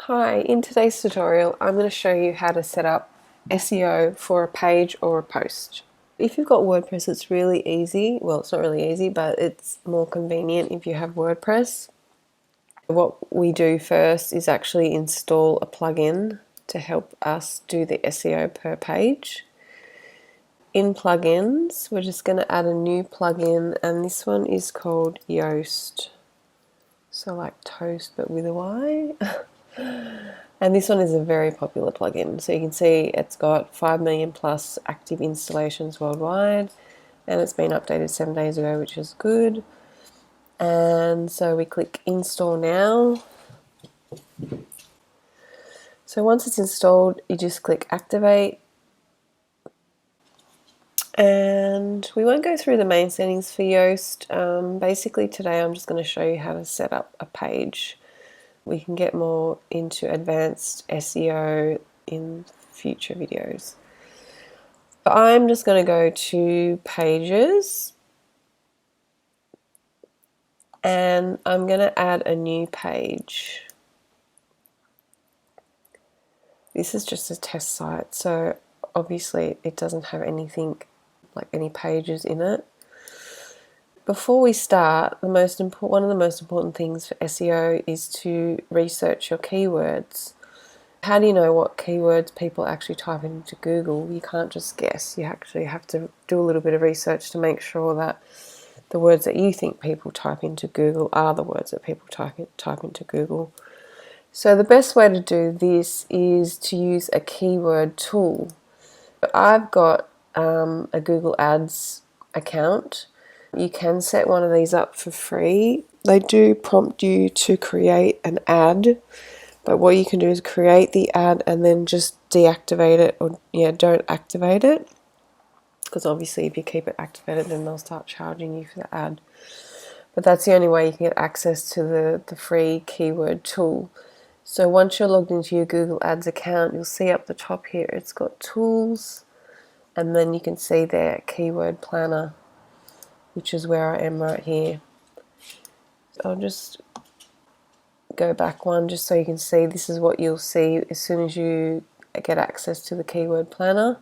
Hi, in today's tutorial I'm going to show you how to set up SEO for a page or a post. If you've got WordPress, it's really easy. Well, it's not really easy, but it's more convenient if you have WordPress. What we do first is actually install a plugin to help us do the SEO per page. In plugins, we're just going to add a new plugin, and this one is called Yoast. So like toast but with a Y. And this one is a very popular plugin. So you can see it's got 5 million plus active installations worldwide, and it's been updated 7 days ago, which is good. And so we click install now. So once it's installed, you just click activate. And we won't go through the main settings for Yoast. Basically today I'm just going to show you how to set up a page. We can get more into advanced SEO in future videos. I'm just going to go to pages, and I'm going to add a new page. This is just a test site, so obviously it doesn't have anything like any pages in it. Before we start, one of the most important things for SEO is to research your keywords. How do you know what keywords people actually type into Google? You can't just guess. You actually have to do a little bit of research to make sure that the words that you think people type into Google are the words that people type into Google. So the best way to do this is to use a keyword tool. I've got a Google Ads account. You can set one of these up for free. They do prompt you to create an ad, but what you can do is create the ad and then just deactivate it, or don't activate it, because obviously if you keep it activated then they'll start charging you for the ad. But that's the only way you can get access to the free keyword tool. So once you're logged into your Google Ads account, you'll see up the top here it's got tools, and then you can see there keyword planner, which is where I am right here. So I'll just go back one just so you can see this is what you'll see as soon as you get access to the keyword planner.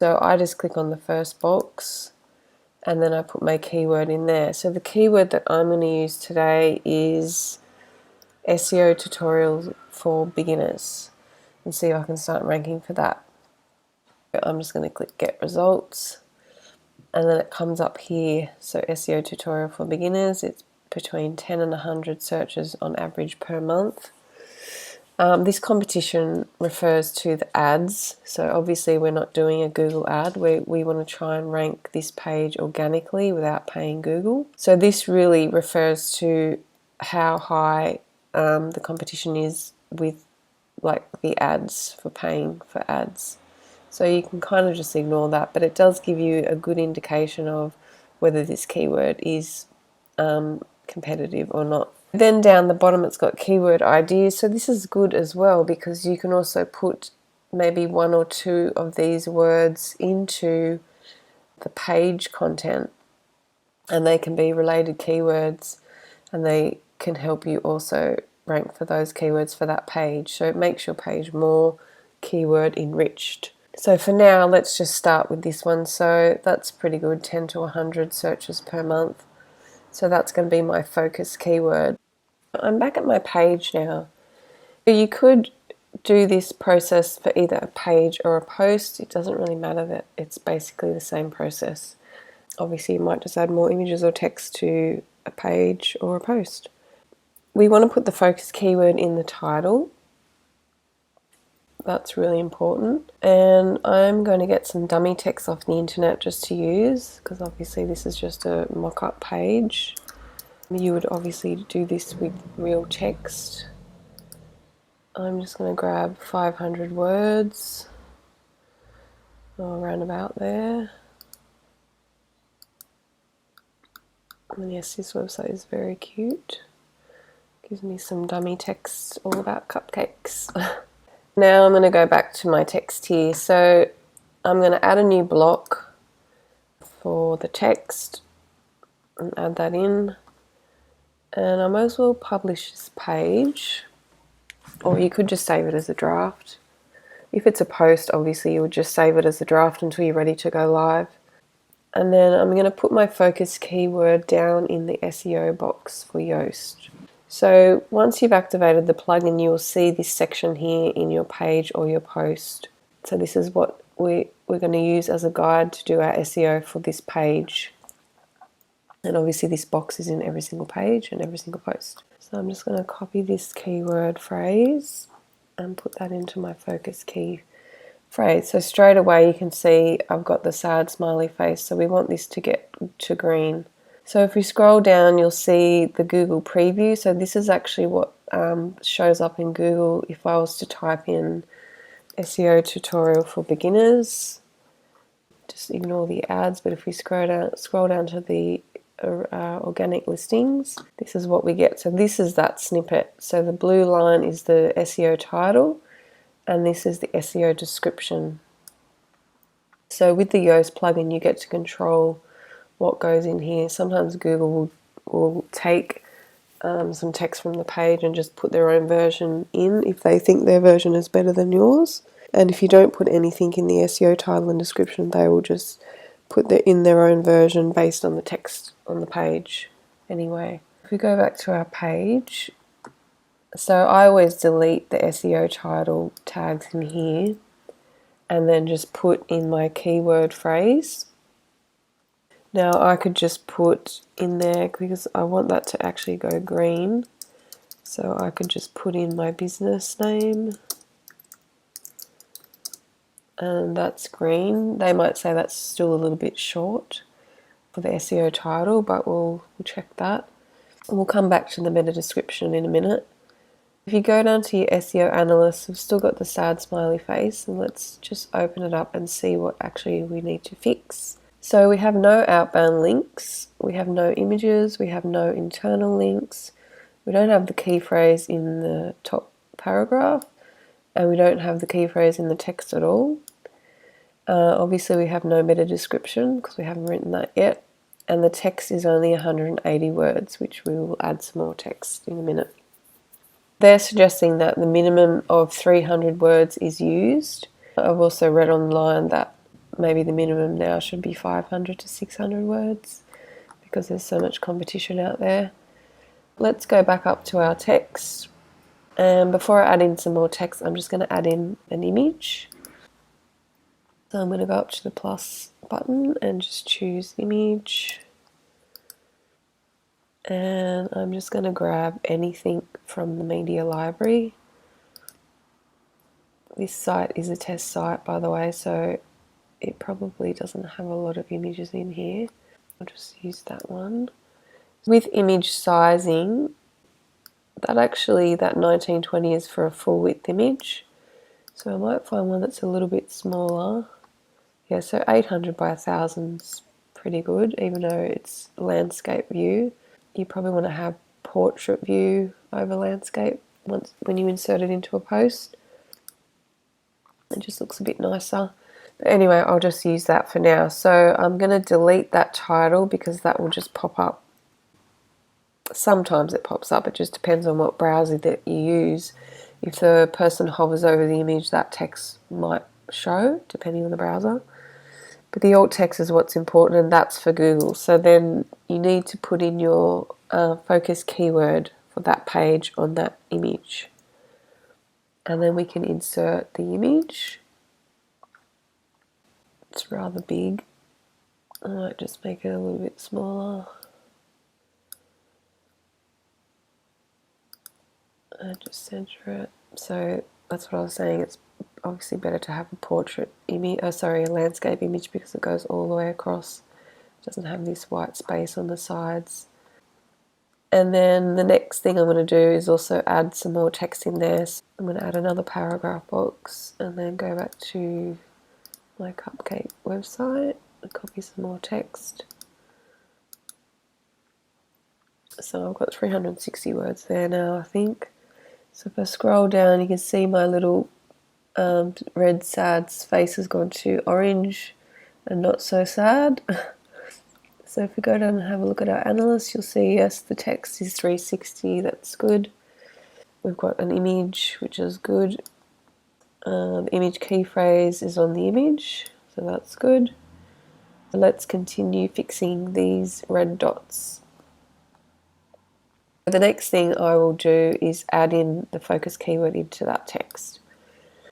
So I just click on the first box and then I put my keyword in there. So the keyword that I'm going to use today is SEO tutorials for beginners, and see if I can start ranking for that. I'm just going to click get results, and then it comes up here. So SEO tutorial for beginners, it's between 10 and 100 searches on average per month. This competition refers to the ads, so obviously we're not doing a Google ad. We want to try and rank this page organically without paying Google. So this really refers to how high the competition is with like the ads, for paying for ads. So you can kind of just ignore that, but it does give you a good indication of whether this keyword is competitive or not. Then down the bottom it's got keyword ideas, so this is good as well because you can also put maybe one or two of these words into the page content, and they can be related keywords and they can help you also rank for those keywords for that page, so it makes your page more keyword enriched. So for now let's just start with this one. So that's pretty good, 10 to 100 searches per month. So that's going to be my focus keyword. I'm back at my page now. You could do this process for either a page or a post. It doesn't really matter, that it's basically the same process. Obviously you might just add more images or text to a page or a post. We want to put the focus keyword in the title. That's really important. And I'm going to get some dummy text off the internet just to use, because obviously this is just a mock-up page. You would obviously do this with real text. I'm just going to grab 500 words, or around about there. And yes, this website is very cute. Gives me some dummy text all about cupcakes. Now I'm going to go back to my text here. So I'm going to add a new block for the text and add that in. And I might as well publish this page. or you could just save it as a draft. If it's a post, obviously you would just save it as a draft until you're ready to go live. And then I'm going to put my focus keyword down in the SEO box for Yoast. So once you've activated the plugin, you'll see this section here in your page or your post. So this is what we're going to use as a guide to do our SEO for this page. And obviously this box is in every single page and every single post. So I'm just going to copy this keyword phrase and put that into my focus key phrase. So straight away you can see I've got the sad smiley face, so we want this to get to green. So if we scroll down, you'll see the Google preview. So this is actually what shows up in Google if I was to type in SEO tutorial for beginners. Just ignore the ads, but if we scroll down to the organic listings, this is what we get. So this is that snippet. So the blue line is the SEO title, and this is the SEO description. So with the Yoast plugin, you get to control what goes in here. Sometimes Google will take some text from the page and just put their own version in if they think their version is better than yours. And if you don't put anything in the SEO title and description, they will just put in their own version based on the text on the page anyway. If we go back to our page, so I always delete the SEO title tags in here and then just put in my keyword phrase. Now I could just put in there, because I want that to actually go green, so I could just put in my business name, and that's green. They might say that's still a little bit short for the SEO title, but we'll check that. And we'll come back to the meta description in a minute. If you go down to your SEO analyst, we've still got the sad smiley face, and let's just open it up and see what actually we need to fix. So we have no outbound links, we have no images, we have no internal links, we don't have the key phrase in the top paragraph, and we don't have the key phrase in the text at all. Obviously we have no meta description because we haven't written that yet, and the text is only 180 words, which we will add some more text in a minute. They're suggesting that the minimum of 300 words is used. I've also read online that maybe the minimum now should be 500 to 600 words because there's so much competition out there. Let's go back up to our text. And before I add in some more text, I'm just going to add in an image. So I'm going to go up to the plus button and just choose image. And I'm just going to grab anything from the media library. This site is a test site, by the way, so it probably doesn't have a lot of images in here. I'll just use that one. With image sizing, that 1920 is for a full width image. So I might find one that's a little bit smaller. Yeah, so 800 by 1000 is pretty good, even though it's landscape view. You probably want to have portrait view over landscape when you insert it into a post. It just looks a bit nicer. But anyway, I'll just use that for now. So I'm going to delete that title because that will just pop up. Sometimes it pops up. It just depends on what browser that you use. If the person hovers over the image, that text might show, depending on the browser. But the alt text is what's important, and that's for Google. So then you need to put in your focus keyword for that page on that image. And then we can insert the image. It's rather big. I might just make it a little bit smaller. And just center it. So that's what I was saying. It's obviously better to have a portrait image, a landscape image, because it goes all the way across. It doesn't have this white space on the sides. And then the next thing I'm going to do is also add some more text in there. So I'm going to add another paragraph box and then go back to my Cupcake website and copy some more text. So I've got 360 words there now, I think. So if I scroll down, you can see my little red sad face has gone to orange and not so sad. So if we go down and have a look at our analyst, you'll see, yes, the text is 360, that's good. We've got an image, which is good. The image key phrase is on the image, so that's good. Let's continue fixing these red dots. The next thing I will do is add in the focus keyword into that text.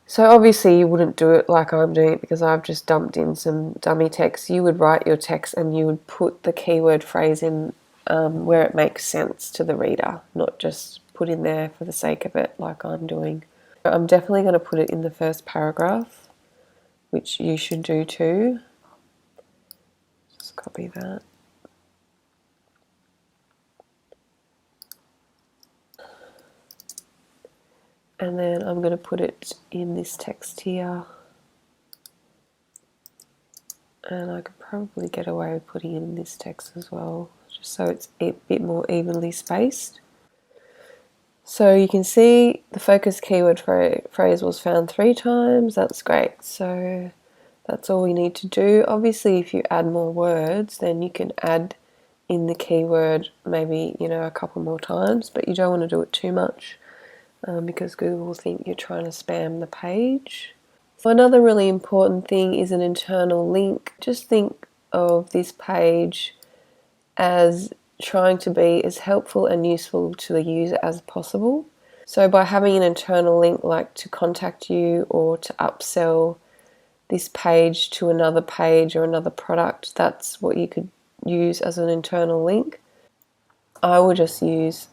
So obviously you wouldn't do it like I'm doing it because I've just dumped in some dummy text. You would write your text and you would put the keyword phrase in where it makes sense to the reader, not just put in there for the sake of it like I'm doing. I'm definitely going to put it in the first paragraph, which you should do too. Just copy that. And then I'm going to put it in this text here. And I could probably get away with putting it in this text as well, just so it's a bit more evenly spaced. So you can see the focus keyword phrase was found 3 times. That's great. So that's all we need to do. Obviously, if you add more words, then you can add in the keyword maybe, a couple more times, but you don't want to do it too much because Google will think you're trying to spam the page. So another really important thing is an internal link. Just think of this page as trying to be as helpful and useful to the user as possible. So by having an internal link like to contact you or to upsell this page to another page or another product, that's what you could use as an internal link. I will just use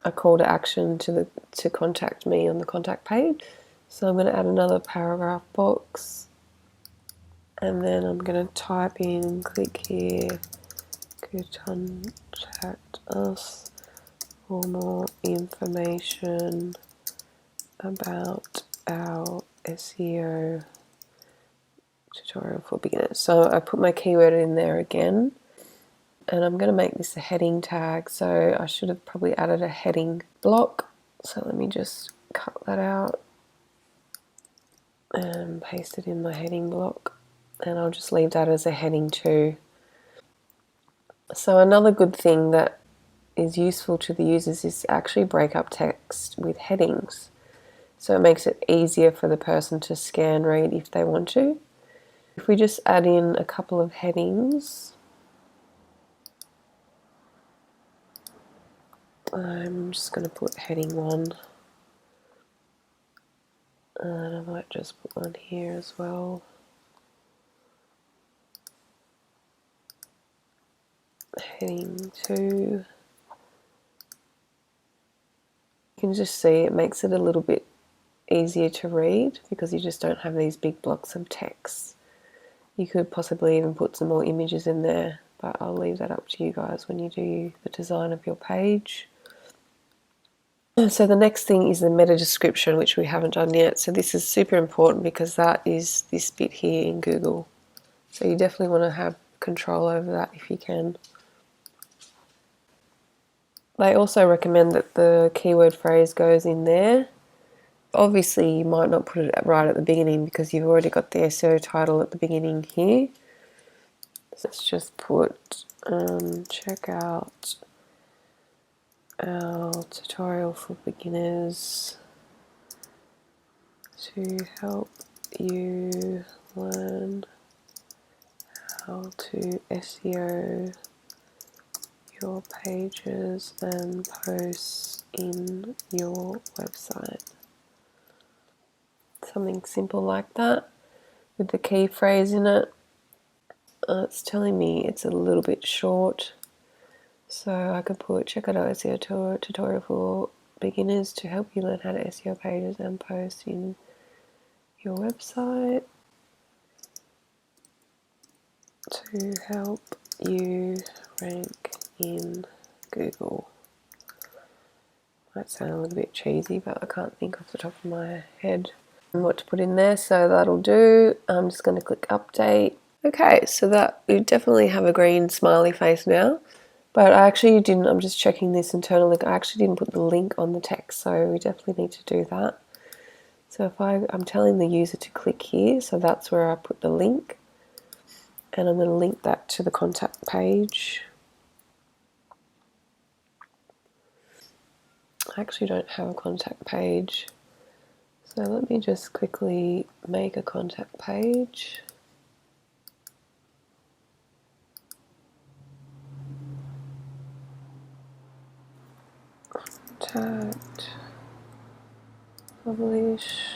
a call to action to contact me on the contact page. So I'm going to add another paragraph box, and then I'm going to type in, click here, could contact us for more information about our SEO tutorial for beginners. So I put my keyword in there again, and I'm going to make this a heading tag. So I should have probably added a heading block. So let me just cut that out and paste it in my heading block, and I'll just leave that as a heading too. So another good thing that is useful to the users is to actually break up text with headings. So it makes it easier for the person to scan read if they want to. If we just add in a couple of headings, I'm just going to put heading 1. And I might just put one here as well. Heading 2. You can just see it makes it a little bit easier to read because you just don't have these big blocks of text. You could possibly even put some more images in there, but I'll leave that up to you guys when you do the design of your page. So the next thing is the meta description, which we haven't done yet. So this is super important because that is this bit here in Google. So you definitely want to have control over that if you can. They also recommend that the keyword phrase goes in there. Obviously, you might not put it right at the beginning because you've already got the SEO title at the beginning here. So let's just put check out our tutorial for beginners to help you learn how to SEO your pages and posts in your website. Something simple like that with the key phrase in it. It's telling me it's a little bit short, so I could put check out our SEO tutorial for beginners to help you learn how to SEO pages and posts in your website to help you rank in Google. Might sound a little bit cheesy, but I can't think off the top of my head what to put in there, so that'll do. I'm just going to click update. Okay, so that we definitely have a green smiley face now, but I actually didn't, I'm just checking this internal link, I actually didn't put the link on the text, so we definitely need to do that. So if I'm telling the user to click here, so that's where I put the link, and I'm going to link that to the contact page. I actually don't have a contact page. So let me just quickly make a contact page. Contact, publish,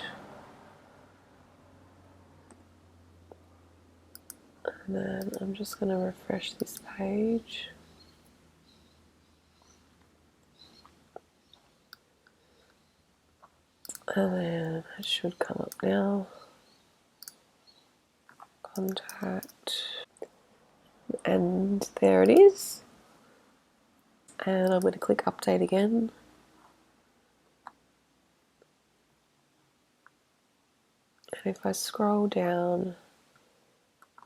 and then I'm just going to refresh this page. And then it should come up now. Contact, and there it is. And I'm going to click update again. And if I scroll down,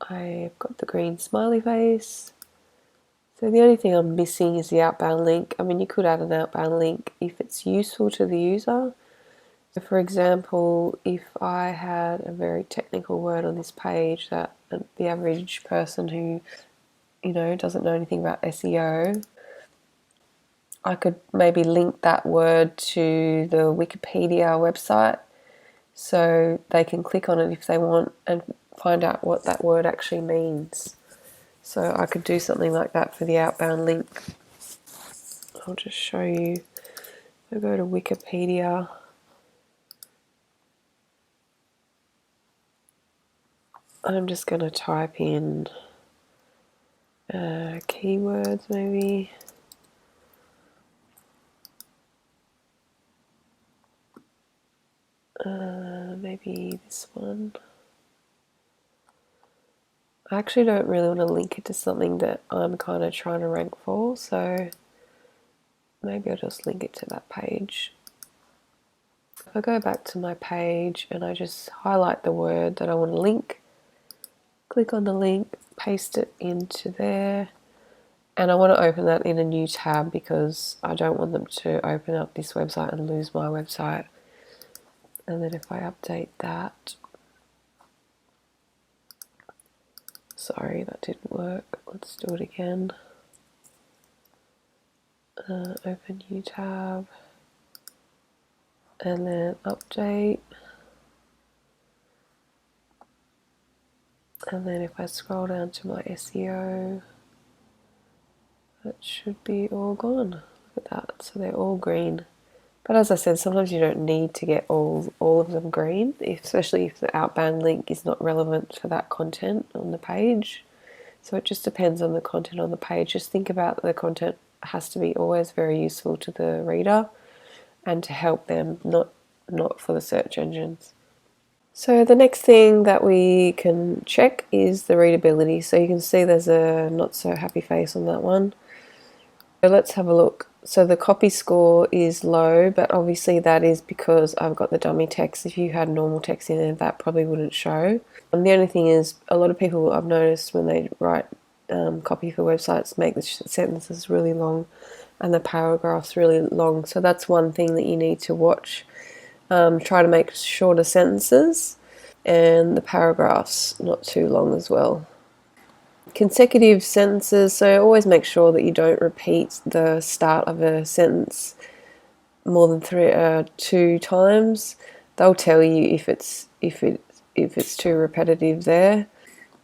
I've got the green smiley face. So the only thing I'm missing is the outbound link. I mean, you could add an outbound link if it's useful to the user. So for example, if I had a very technical word on this page that the average person who, doesn't know anything about SEO, I could maybe link that word to the Wikipedia website so they can click on it if they want and find out what that word actually means. So I could do something like that for the outbound link. I'll just show you. I'll go to Wikipedia. I'm just going to type in keywords maybe. Maybe this one. I actually don't really want to link it to something that I'm kind of trying to rank for, so maybe I'll just link it to that page. If I go back to my page and I just highlight the word that I want to link, click on the link, paste it into there, and I want to open that in a new tab because I don't want them to open up this website and lose my website. And then if I update that, sorry, that didn't work. Let's do it again. Open new tab, and then update. And then if I scroll down to my SEO, that should be all gone. Look at that. So they're all green. But as I said, sometimes you don't need to get all of them green, especially if the outbound link is not relevant for that content on the page. So it just depends on the content on the page. Just think about the content has to be always very useful to the reader and to help them, not for the search engines. So the next thing that we can check is the readability. So you can see there's a not so happy face on that one. So let's have a look. So the copy score is low, but obviously that is because I've got the dummy text. If you had normal text in there, that probably wouldn't show. And the only thing is, a lot of people I've noticed when they write copy for websites make the sentences really long and the paragraphs really long. So that's one thing that you need to watch. Try to make shorter sentences and the paragraphs not too long as well. Consecutive sentences, so always make sure that you don't repeat the start of a sentence more than two times. They'll tell you if it's too repetitive there.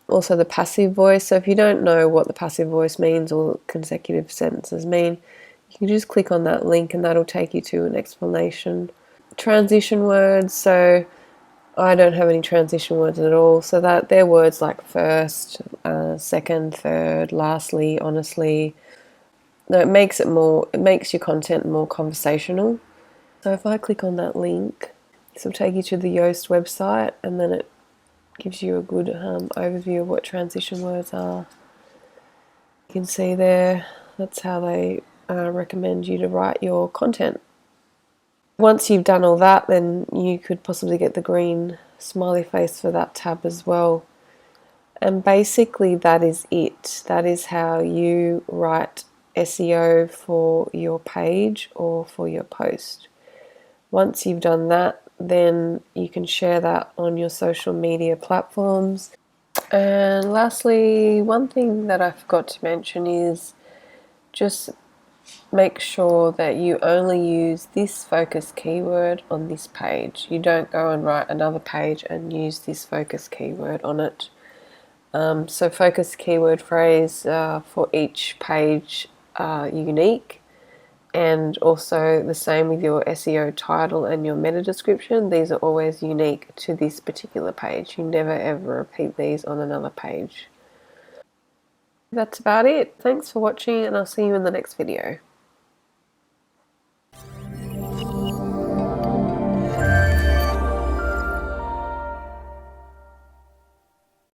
Also the passive voice, so if you don't know what the passive voice means or consecutive sentences mean, you can just click on that link and that'll take you to an explanation. Transition words, so I don't have any transition words at all, so that they're words like first, second, third, lastly, honestly. No, it makes your content more conversational. So if I click on that link, this will take you to the Yoast website, and then it gives you a good overview of what transition words are. You can see there, that's how they recommend you to write your content. Once you've done all that, then you could possibly get the green smiley face for that tab as well. And basically that is it. That is how you write SEO for your page or for your post. Once you've done that, then you can share that on your social media platforms. And lastly, one thing that I forgot to mention is just make sure that you only use this focus keyword on this page. You don't go and write another page and use this focus keyword on it. So focus keyword phrase for each page unique, and also the same with your SEO title and your meta description. These are always unique to this particular page. You never ever repeat these on another page. That's about it. Thanks for watching, and I'll see you in the next video.